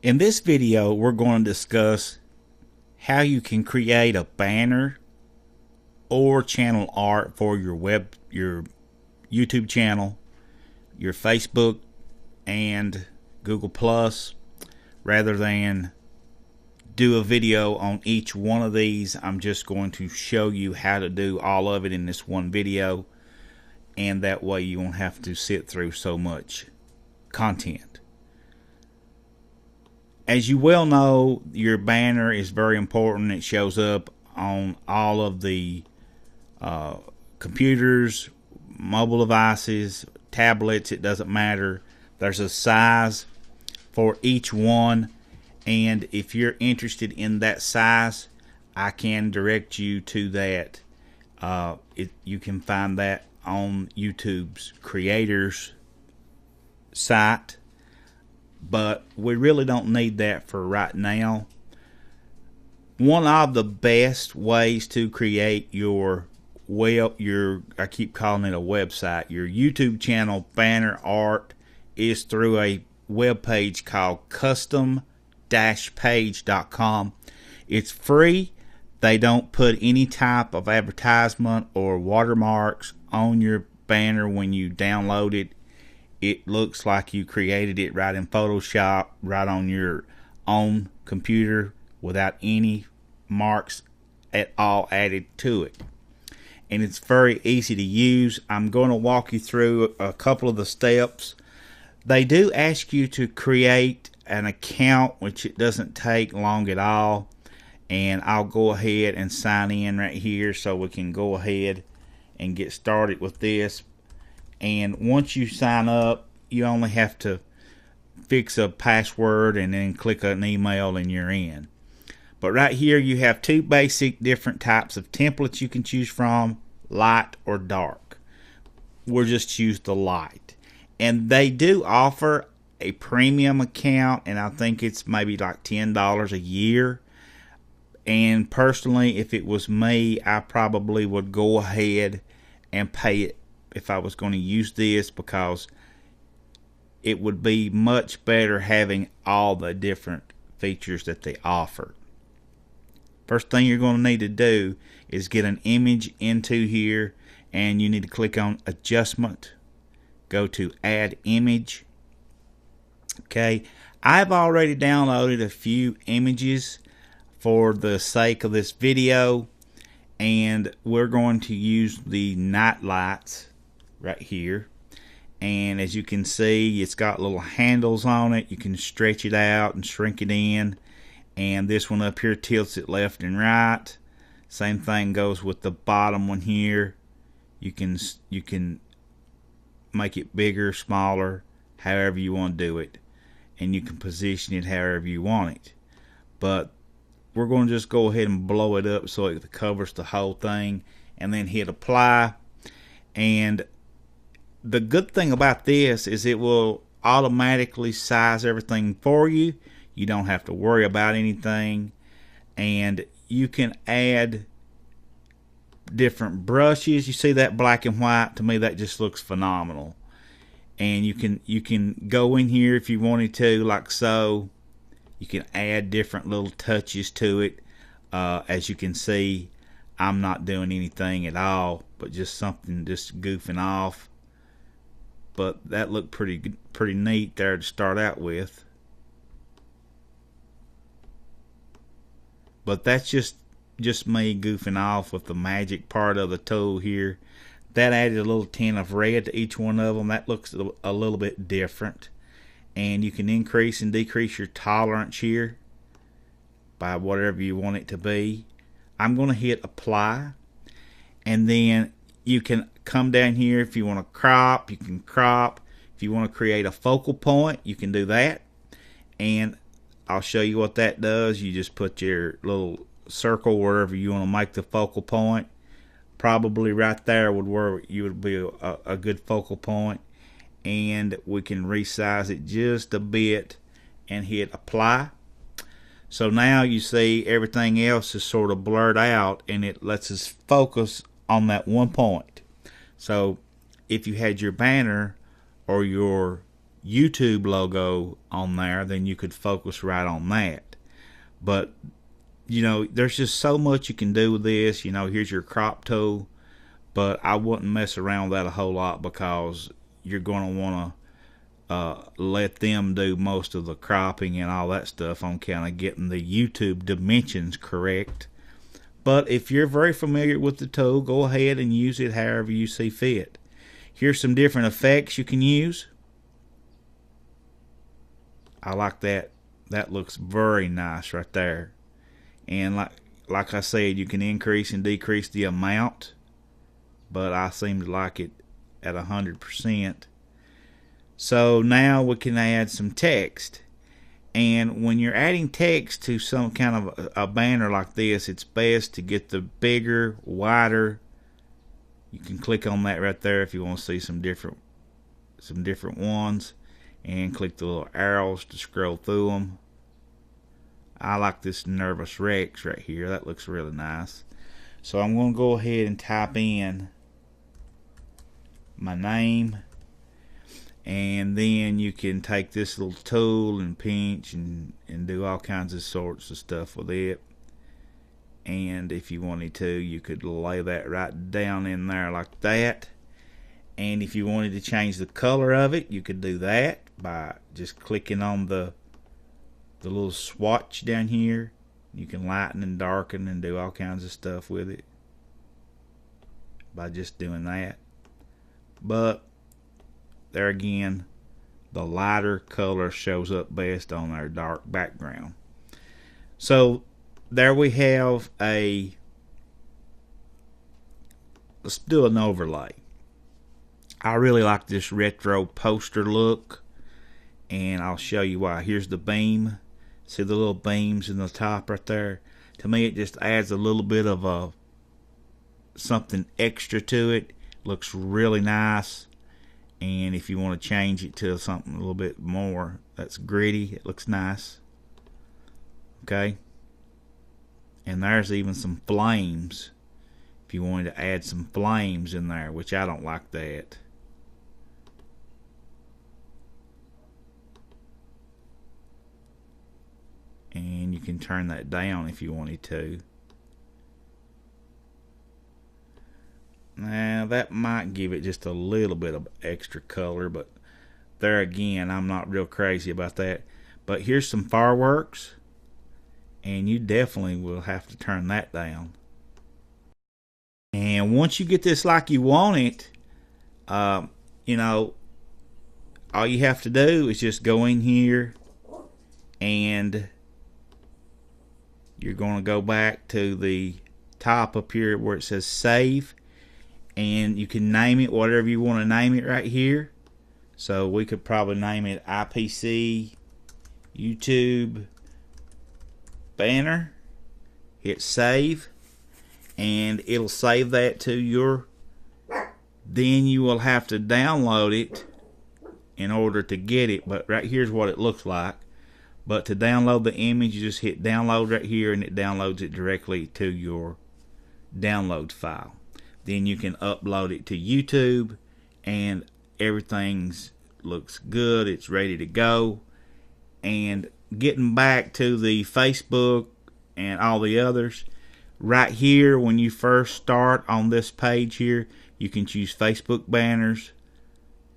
In this video, we're going to discuss how you can create a banner or channel art for your YouTube channel, your Facebook, and Google Plus. Rather than do a video on each one of these, I'm just going to show you how to do all of it in this one video, and that way you won't have to sit through so much content. As you well know, your banner is very important. It shows up on all of the computers, mobile devices, tablets, it doesn't matter. There's a size for each one, and if you're interested in that size, I can direct you to that. You can find that on YouTube's creators site, but we really don't need that for right now. One of the best ways to create I keep calling it a website, your YouTube channel banner art, is through a web page called custom-page.com. It's free. They don't put any type of advertisement or watermarks on your banner when you download it. It looks like you created it right in Photoshop, right on your own computer, without any marks at all added to it. And it's very easy to use. I'm going to walk you through a couple of the steps. They do ask you to create an account, which it doesn't take long at all. And I'll go ahead and sign in right here so we can go ahead and get started with this. And once you sign up, you only have to fix a password and then click an email and you're in. But right here you have two basic different types of templates you can choose from, light or dark. We'll just choose the light. And they do offer a premium account, and I think it's maybe like $10 a year. And personally, if it was me, I probably would go ahead and pay it if I was going to use this, because it would be much better having all the different features that they offer. First thing you're going to need to do is get an image into here, and you need to click on adjustment, go to add image. Okay, I've already downloaded a few images for the sake of this video, and we're going to use the night lights right here. And as you can see, it's got little handles on it. You can stretch it out and shrink it in, and this one up here tilts it left and right. Same thing goes with the bottom one here. You can make it bigger, smaller, however you want to do it, and you can position it however you want it. But we're going to just go ahead and blow it up so it covers the whole thing, and then hit apply. And the good thing about this is it will automatically size everything for you. You don't have to worry about anything, and you can add different brushes. You see that black and white? To me, that just looks phenomenal. And you can go in here if you wanted to, like so. You can add different little touches to it. As you can see, I'm not doing anything at all, but just something just goofing off. But that looked pretty neat there to start out with. But that's just me goofing off with the magic part of the tool here. That added a little tint of red to each one of them. That looks a little bit different. And you can increase and decrease your tolerance here by whatever you want it to be. I'm going to hit apply, and then you can come down here. If you want to crop, you can crop. If you want to create a focal point, you can do that, and I'll show you what that does. You just put your little circle wherever you want to make the focal point. Probably right there where you would be a good focal point. And we can resize it just a bit and hit apply. So now you see everything else is sort of blurred out, and it lets us focus on that one point. So if you had your banner or your YouTube logo on there, then you could focus right on that. But there's just so much you can do with this. Here's your crop tool, but I wouldn't mess around with that a whole lot, because you're going to want to let them do most of the cropping and all that stuff on kind of getting the YouTube dimensions correct. But if you're very familiar with the tool, go ahead and use it however you see fit. Here's some different effects you can use. I like that. That looks very nice right there. And like I said, you can increase and decrease the amount, but I seem to like it at 100%. So now we can add some text. And when you're adding text to some kind of a banner like this, it's best to get the bigger, wider. You can click on that right there if you want to see some different ones, and click the little arrows to scroll through them. I like this Nervous Rex right here. That looks really nice. So I'm going to go ahead and type in my name, and then you can take this little tool and pinch and do all kinds of sorts of stuff with it. And if you wanted to, you could lay that right down in there like that. And if you wanted to change the color of it, you could do that by just clicking on the little swatch down here. You can lighten and darken and do all kinds of stuff with it by just doing that. But there again, the lighter color shows up best on our dark background. So there we have let's do an overlay. I really like this retro poster look, and I'll show you why. Here's the beam. See the little beams in the top right there? To me, it just adds a little bit of something extra to it. Looks really nice. And if you want to change it to something a little bit more that's gritty, it looks nice. Okay. And there's even some flames. If you wanted to add some flames in there, which I don't like that. And you can turn that down if you wanted to. Now that might give it just a little bit of extra color, but there again, I'm not real crazy about that. But here's some fireworks, and you definitely will have to turn that down. And once you get this like you want it, all you have to do is just go in here, and you're going to go back to the top up here where it says save, and you can name it whatever you want to name it right here. So we could probably name it IPC YouTube banner. Hit save, and it'll save that to your. Then you will have to download it in order to get it. But right here's what it looks like. But to download the image, you just hit download right here, and it downloads it directly to your download file. Then you can upload it to YouTube, and everything's looks good. It's ready to go. And getting back to the Facebook and all the others, right here when you first start on this page here, you can choose Facebook banners,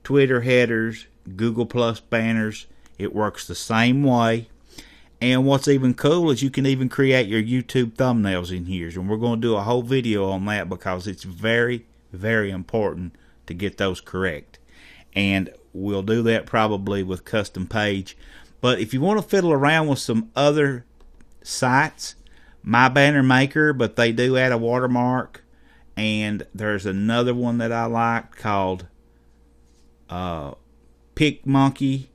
Twitter headers, Google Plus banners. It works the same way. And what's even cool is you can even create your YouTube thumbnails in here. And we're going to do a whole video on that, because it's very, very important to get those correct. And we'll do that probably with custom page. But if you want to fiddle around with some other sites, My Banner Maker, but they do add a watermark. And there's another one that I like called PicMonkey.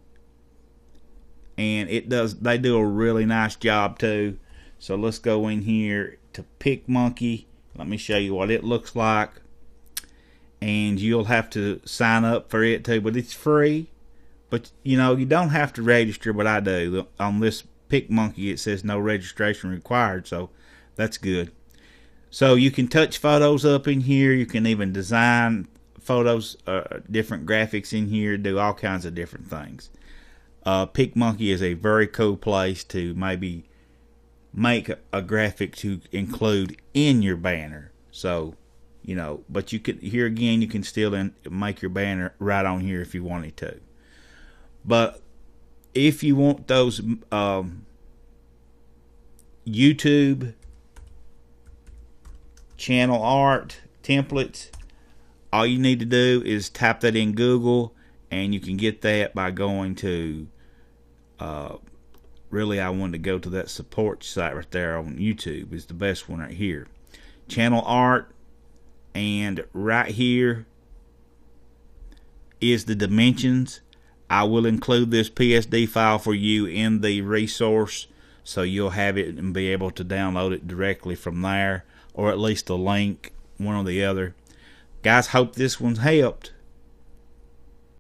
And they do a really nice job too. So let's go in here to PicMonkey. Let me show you what it looks like. And you'll have to sign up for it too, but it's free. But you don't have to register, but I do. On this PicMonkey it says no registration required, so that's good. So you can touch photos up in here. You can even design photos, different graphics in here, do all kinds of different things. PicMonkey is a very cool place to maybe make a graphic to include in your banner. So, but you could, here again, you can still make your banner right on here if you wanted to. But if you want those YouTube channel art templates, all you need to do is type that in Google, and you can get that by going to really, I wanted to go to that support site right there on YouTube. Is the best one right here, channel art, and right here is the dimensions. I will include this PSD file for you in the resource, so you'll have it and be able to download it directly from there, or at least a link, one or the other. Guys, hope this one's helped.